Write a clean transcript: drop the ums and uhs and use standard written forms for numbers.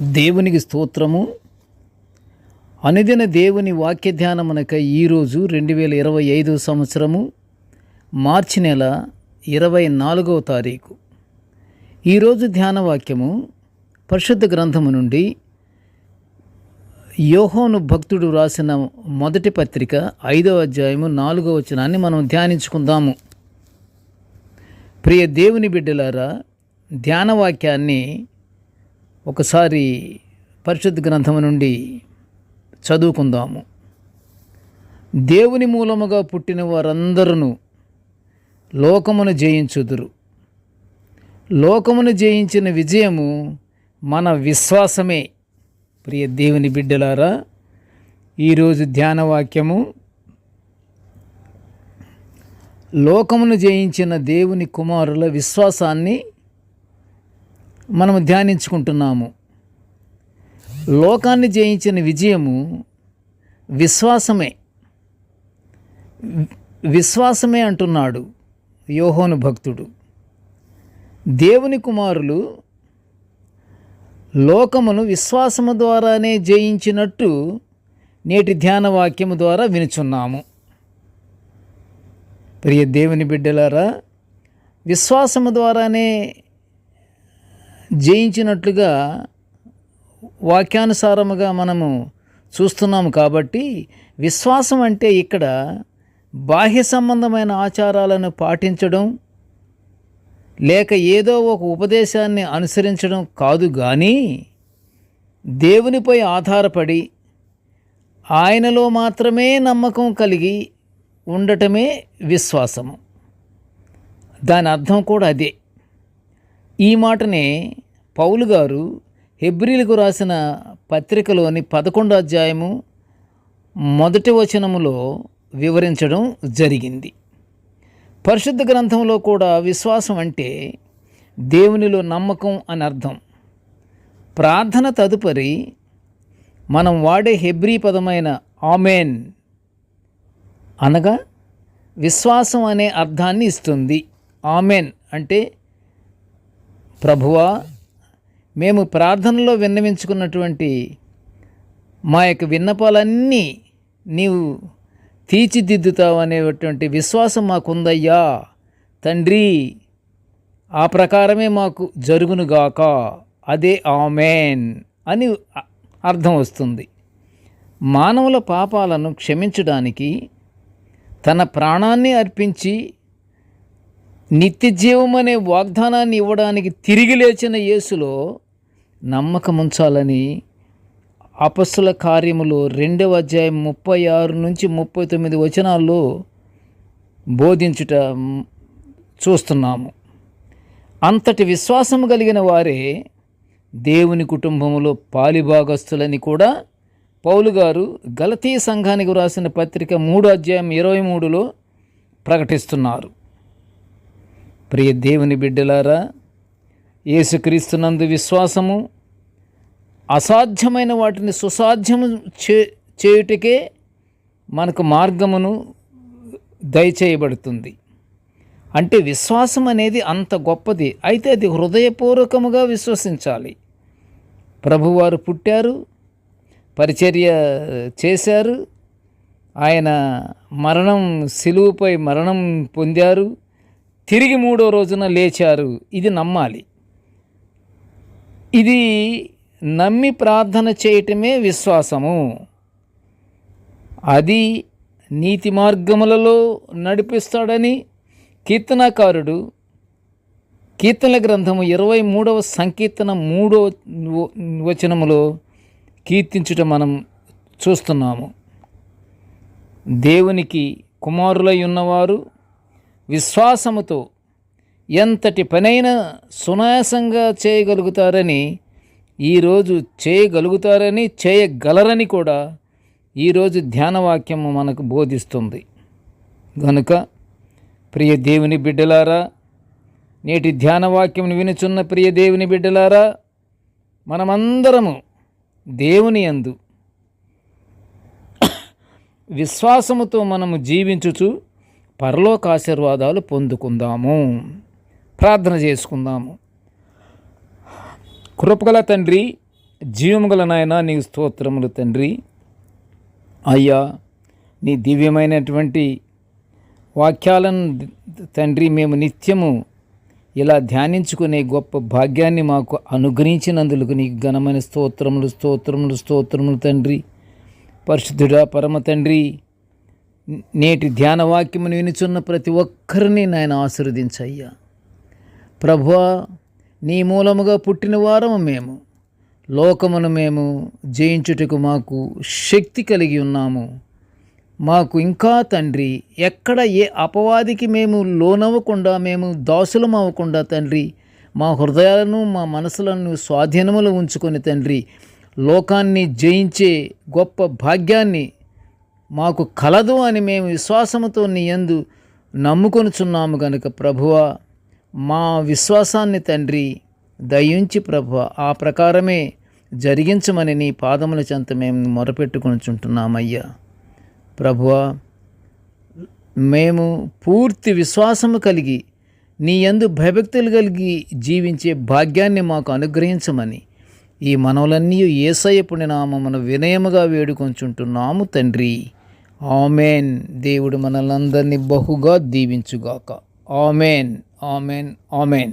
దేవునికి స్తోత్రము. అనుదిన దేవుని వాక్య ధ్యానమునకై ఈరోజు 2025 సంవత్సరము మార్చి నెల 24వ తారీఖు. ఈరోజు ధ్యాన వాక్యము పరిశుద్ధ గ్రంథము నుండి యోహాను భక్తుడు రాసిన మొదటి పత్రిక 5వ అధ్యాయము 4వ వచనాన్ని మనం ధ్యానించుకుందాము. ప్రియ దేవుని బిడ్డలారా, ధ్యాన వాక్యాన్ని ఒకసారి పరిశుద్ధ గ్రంథము నుండి చదువుకుందాము. దేవుని మూలముగా పుట్టిన వారందరూ లోకమును జయించుదురు. లోకమును జయించిన విజయము మన విశ్వాసమే. ప్రియ దేవుని బిడ్డలారా, ఈరోజు ధ్యాన వాక్యము లోకమును జయించిన దేవుని కుమారుల విశ్వాసాన్ని మనము ధ్యానించుకుంటున్నాము. లోకాన్ని జయించిన విజయము విశ్వాసమే అంటున్నాడు యోహాను భక్తుడు. దేవుని కుమారులు లోకమును విశ్వాసము ద్వారానే జయించినట్టు నేటి ధ్యాన వాక్యము ద్వారా వినుచున్నాము. ప్రియ దేవుని బిడ్డలారా, విశ్వాసము ద్వారానే జయించినట్లుగా వాక్యానుసారముగా మనము చూస్తున్నాము. కాబట్టి విశ్వాసం అంటే ఇక్కడ బాహ్య సంబంధమైన ఆచారాలను పాటించడం లేక ఏదో ఒక ఉపదేశాన్ని అనుసరించడం కాదు, కానీ దేవునిపై ఆధారపడి ఆయనలో మాత్రమే నమ్మకం కలిగి ఉండటమే విశ్వాసము. దాని అర్థం కూడా అదే. ఈ మాటనే పౌలు గారు హెబ్రీలకు రాసిన పత్రికలోని 11వ అధ్యాయము 1వ వచనములో వివరించడం జరిగింది. పరిశుద్ధ గ్రంథంలో కూడా విశ్వాసం అంటే దేవునిలో నమ్మకం అని అర్థం. ప్రార్థన తదుపరి మనం వాడే హెబ్రీ పదమైన ఆమెన్ అనగా విశ్వాసం అనే అర్థాన్ని ఇస్తుంది. ఆమెన్ అంటే, ప్రభువా, మేము ప్రార్థనలో విన్నవించుకున్నటువంటి మా యొక్క విన్నపాలన్నీ నీవు తీర్చిదిద్దుతావు అనేటువంటి విశ్వాసం మాకుందయ్యా తండ్రి, ఆ ప్రకారమే మాకు జరుగునుగాక, అదే ఆమెన్ అని అర్థం వస్తుంది. మానవుల పాపాలను క్షమించడానికి తన ప్రాణాన్ని అర్పించి నిత్య జీవం అనే వాగ్దానాన్ని ఇవ్వడానికి తిరిగి లేచిన యేసులో నమ్మకముంచాలని అపొస్తలుల కార్యములు 2వ అధ్యాయం 36 నుంచి 39 వచనాల్లో బోధించుట చూస్తున్నాము. అంతటి విశ్వాసం కలిగిన వారే దేవుని కుటుంబములో పాలిభాగస్తులని కూడా పౌలు గారు గలతీ సంఘానికి వ్రాసిన పత్రిక 3వ అధ్యాయం 23లో ప్రకటిస్తున్నారు. ప్రియ దేవుని బిడ్డలారా, యేసుక్రీస్తునందు విశ్వాసము అసాధ్యమైన వాటిని సుసాధ్యము చేయుటకే మనకు మార్గమును దయచేయబడుతుంది. అంటే విశ్వాసం అనేది అంత గొప్పది. అయితే అది హృదయపూర్వకముగా విశ్వసించాలి. ప్రభువారు పుట్టారు, పరిచర్య చేశారు, ఆయన శిలువపై మరణం పొందారు, తిరిగి 3వ రోజున లేచారు. ఇది నమ్మాలి. ఇది నమ్మి ప్రార్థన చేయటమే విశ్వాసము. అది నీతి మార్గములలో నడిపిస్తాడని కీర్తనకారుడు కీర్తనల గ్రంథము 23వ సంకీర్తన 3వ వచనములో కీర్తించుట మనం చూస్తున్నాము. దేవునికి కుమారులై ఉన్నవారు విశ్వాసముతో ఎంతటి పనైనా సునాయాసంగా చేయగలరని కూడా ఈరోజు ధ్యానవాక్యము మనకు బోధిస్తుంది. గనుక ప్రియ దేవుని బిడ్డలారా, నేటి ధ్యానవాక్యమును వినుచున్న ప్రియ దేవుని బిడ్డలారా, మనమందరము దేవుని యందు విశ్వాసముతో మనము జీవించుచు పరలోక ఆశీర్వాదాలు పొందుకుందాము. ప్రార్థన చేసుకుందాము. కృపగల తండ్రి, జీవము గల నాయన నీకు స్తోత్రములు తండ్రి. అయ్యా, నీ దివ్యమైనటువంటి వాక్యాలను తండ్రి మేము నిత్యము ఇలా ధ్యానించుకునే గొప్ప భాగ్యాన్ని మాకు అనుగ్రహించినందుకు నీకు ఘనమైన స్తోత్రములు స్తోత్రములు స్తోత్రములు తండ్రి. పరిశుద్ధుడా పరమ తండ్రి, నేటి ధ్యాన వాక్యమును వినుచున్న ప్రతి ఒక్కరిని నాయన ఆశీర్వదించయ్యా. ప్రభువా, నీ మూలముగా పుట్టిన వారము మేము, లోకమును మేము జయించుటకు మాకు శక్తి కలిగి ఉన్నాము. మాకు ఇంకా తండ్రి ఎక్కడ ఏ అపవాదికి మేము లోనవ్వకుండా, మేము దాసులం అవ్వకుండా తండ్రి, మా హృదయాలను మా మనసులను స్వాధీనములో ఉంచుకొని తండ్రి లోకాన్ని జయించే గొప్ప భాగ్యాన్ని మాకు కలదు అని మేము విశ్వాసముతో నీ యందు నమ్ముకొనుచున్నాము గనుక ప్రభువా, మా విశ్వాసాన్ని తండ్రి దయించి ప్రభువా ఆ ప్రకారమే జరిగించమని నీ పాదముల చెంత మేము మొరపెట్టుకొనుచుంటున్నామయ్యా. ప్రభువా, మేము పూర్తి విశ్వాసము కలిగి నీ యందు భయభక్తులు కలిగి జీవించే భాగ్యాన్ని మాకు అనుగ్రహించమని ఈ మనవులన్నీ యేసయ్య పుణ్యనామమున వినయముగా వేడుకొంచుంటున్నాము తండ్రి. ఆమెన్. దేవుడు మనలందరినీ బహుగా దీవించుగాక. Amen, amen, amen.